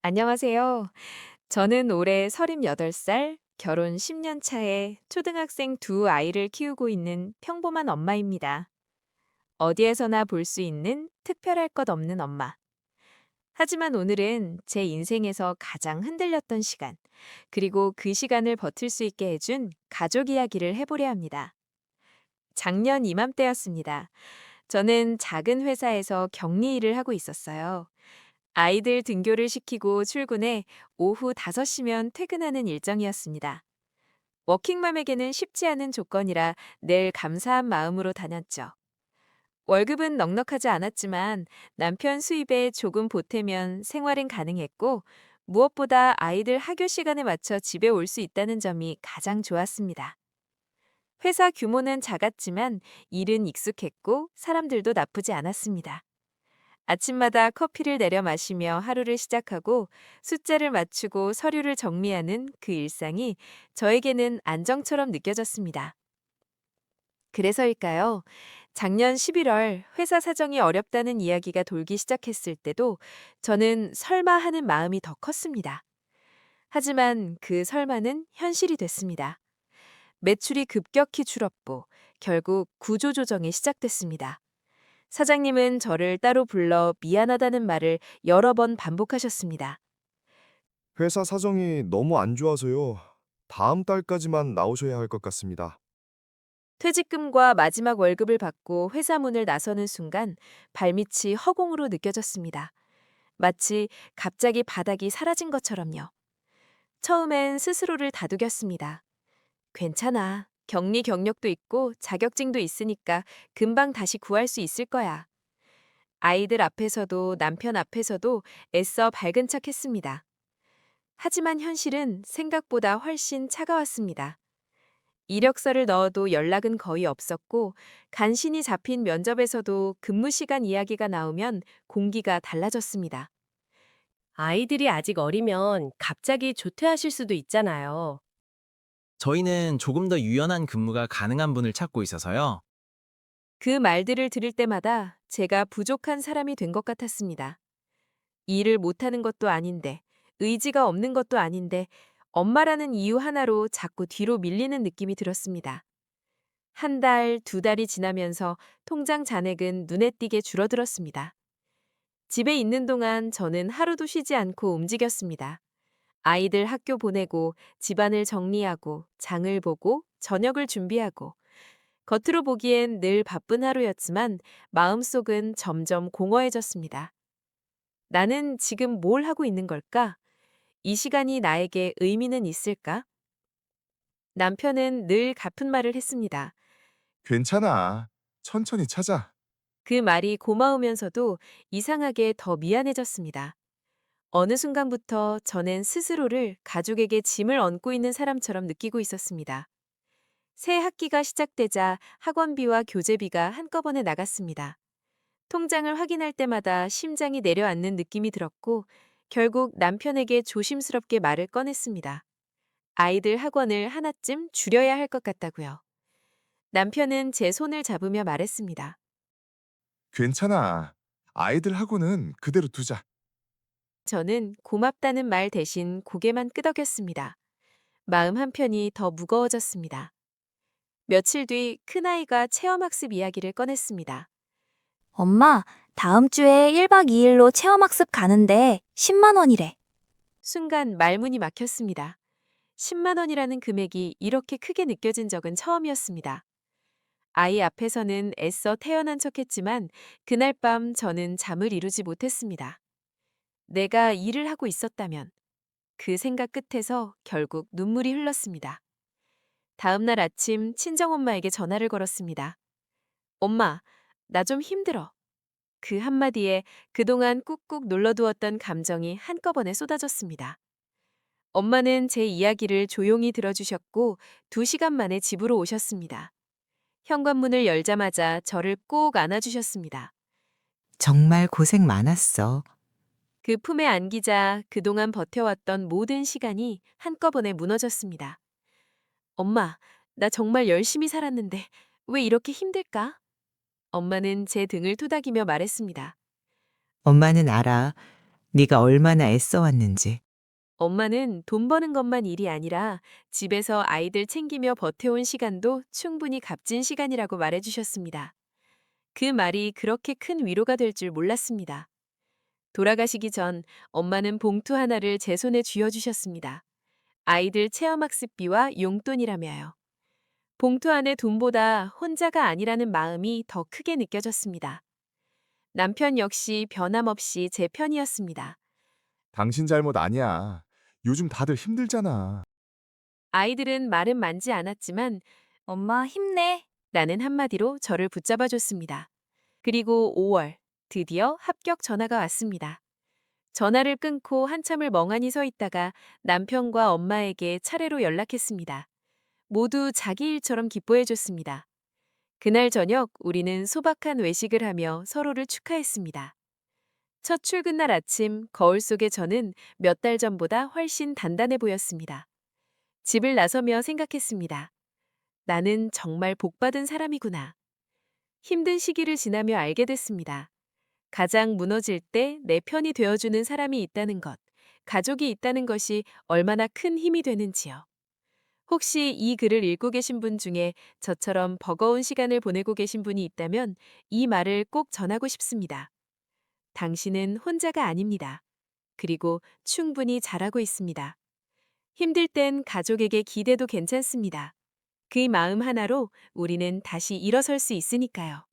안녕하세요. 저는 올해 38살, 결혼 10년 차에 초등학생 두 아이를 키우고 있는 평범한 엄마입니다. 어디에서나 볼 수 있는 특별할 것 없는 엄마. 하지만 오늘은 제 인생에서 가장 흔들렸던 시간, 그리고 그 시간을 버틸 수 있게 해준 가족 이야기를 해보려 합니다. 작년 이맘때였습니다. 저는 작은 회사에서 격리 일을 하고 있었어요. 아이들 등교를 시키고 출근해 오후 5시면 퇴근하는 일정이었습니다. 워킹맘에게는 쉽지 않은 조건이라 늘 감사한 마음으로 다녔죠. 월급은 넉넉하지 않았지만 남편 수입에 조금 보태면 생활은 가능했고, 무엇보다 아이들 학교 시간에 맞춰 집에 올 수 있다는 점이 가장 좋았습니다. 회사 규모는 작았지만 일은 익숙했고 사람들도 나쁘지 않았습니다. 아침마다 커피를 내려 마시며 하루를 시작하고 숫자를 맞추고 서류를 정리하는 그 일상이 저에게는 안정처럼 느껴졌습니다. 그래서일까요? 작년 11월 회사 사정이 어렵다는 이야기가 돌기 시작했을 때도 저는 설마 하는 마음이 더 컸습니다. 하지만 그 설마는 현실이 됐습니다. 매출이 급격히 줄었고 결국 구조조정이 시작됐습니다. 사장님은 저를 따로 불러 미안하다는 말을 여러 번 반복하셨습니다. 회사 사정이 너무 안 좋아서요. 다음 달까지만 나오셔야 할 것 같습니다. 퇴직금과 마지막 월급을 받고 회사 문을 나서는 순간 발밑이 허공으로 느껴졌습니다. 마치 갑자기 바닥이 사라진 것처럼요. 처음엔 스스로를 다독였습니다. 괜찮아. 격리 경력도 있고 자격증도 있으니까 금방 다시 구할 수 있을 거야. 아이들 앞에서도 남편 앞에서도 애써 밝은 척 했습니다. 하지만 현실은 생각보다 훨씬 차가웠습니다. 이력서를 넣어도 연락은 거의 없었고, 간신히 잡힌 면접에서도 근무 시간 이야기가 나오면 공기가 달라졌습니다. 아이들이 아직 어리면 갑자기 조퇴하실 수도 있잖아요. 저희는 조금 더 유연한 근무가 가능한 분을 찾고 있어서요. 그 말들을 들을 때마다 제가 부족한 사람이 된 것 같았습니다. 일을 못하는 것도 아닌데, 의지가 없는 것도 아닌데, 엄마라는 이유 하나로 자꾸 뒤로 밀리는 느낌이 들었습니다. 한 달, 두 달이 지나면서 통장 잔액은 눈에 띄게 줄어들었습니다. 집에 있는 동안 저는 하루도 쉬지 않고 움직였습니다. 아이들 학교 보내고, 집안을 정리하고, 장을 보고, 저녁을 준비하고, 겉으로 보기엔 늘 바쁜 하루였지만 마음속은 점점 공허해졌습니다. 나는 지금 뭘 하고 있는 걸까? 이 시간이 나에게 의미는 있을까? 남편은 늘 같은 말을 했습니다. 괜찮아. 천천히 찾아. 그 말이 고마우면서도 이상하게 더 미안해졌습니다. 어느 순간부터 저는 스스로를 가족에게 짐을 얹고 있는 사람처럼 느끼고 있었습니다. 새 학기가 시작되자 학원비와 교재비가 한꺼번에 나갔습니다. 통장을 확인할 때마다 심장이 내려앉는 느낌이 들었고, 결국 남편에게 조심스럽게 말을 꺼냈습니다. 아이들 학원을 하나쯤 줄여야 할 것 같다고요. 남편은 제 손을 잡으며 말했습니다. 괜찮아. 아이들 하고는 그대로 두자. 저는 고맙다는 말 대신 고개만 끄덕였습니다. 마음 한편이 더 무거워졌습니다. 며칠 뒤 큰아이가 체험학습 이야기를 꺼냈습니다. 엄마, 다음 주에 1박 2일로 체험학습 가는데 10만 원이래. 순간 말문이 막혔습니다. 10만 원이라는 금액이 이렇게 크게 느껴진 적은 처음이었습니다. 아이 앞에서는 애써 태연한 척했지만 그날 밤 저는 잠을 이루지 못했습니다. 내가 일을 하고 있었다면, 그 생각 끝에서 결국 눈물이 흘렀습니다. 다음 날 아침 친정엄마에게 전화를 걸었습니다. 엄마, 나 좀 힘들어. 그 한마디에 그동안 꾹꾹 눌러두었던 감정이 한꺼번에 쏟아졌습니다. 엄마는 제 이야기를 조용히 들어주셨고 2시간 만에 집으로 오셨습니다. 현관문을 열자마자 저를 꼭 안아주셨습니다. 정말 고생 많았어. 그 품에 안기자 그동안 버텨왔던 모든 시간이 한꺼번에 무너졌습니다. 엄마, 나 정말 열심히 살았는데 왜 이렇게 힘들까? 엄마는 제 등을 토닥이며 말했습니다. 엄마는 알아. 네가 얼마나 애써왔는지. 엄마는 돈 버는 것만 일이 아니라 집에서 아이들 챙기며 버텨온 시간도 충분히 값진 시간이라고 말해주셨습니다. 그 말이 그렇게 큰 위로가 될 줄 몰랐습니다. 돌아가시기 전 엄마는 봉투 하나를 제 손에 쥐어주셨습니다. 아이들 체험학습비와 용돈이라며요. 봉투 안에 돈보다 혼자가 아니라는 마음이 더 크게 느껴졌습니다. 남편 역시 변함없이 제 편이었습니다. 당신 잘못 아니야. 요즘 다들 힘들잖아. 아이들은 말은 많지 않았지만 엄마 힘내. 라는 한마디로 저를 붙잡아줬습니다. 그리고 5월, 드디어 합격 전화가 왔습니다. 전화를 끊고 한참을 멍하니 서 있다가 남편과 엄마에게 차례로 연락했습니다. 모두 자기 일처럼 기뻐해줬습니다. 그날 저녁 우리는 소박한 외식을 하며 서로를 축하했습니다. 첫 출근날 아침 거울 속의 저는 몇 달 전보다 훨씬 단단해 보였습니다. 집을 나서며 생각했습니다. 나는 정말 복받은 사람이구나. 힘든 시기를 지나며 알게 됐습니다. 가장 무너질 때 내 편이 되어주는 사람이 있다는 것, 가족이 있다는 것이 얼마나 큰 힘이 되는지요. 혹시 이 글을 읽고 계신 분 중에 저처럼 버거운 시간을 보내고 계신 분이 있다면 이 말을 꼭 전하고 싶습니다. 당신은 혼자가 아닙니다. 그리고 충분히 잘하고 있습니다. 힘들 땐 가족에게 기대도 괜찮습니다. 그 마음 하나로 우리는 다시 일어설 수 있으니까요.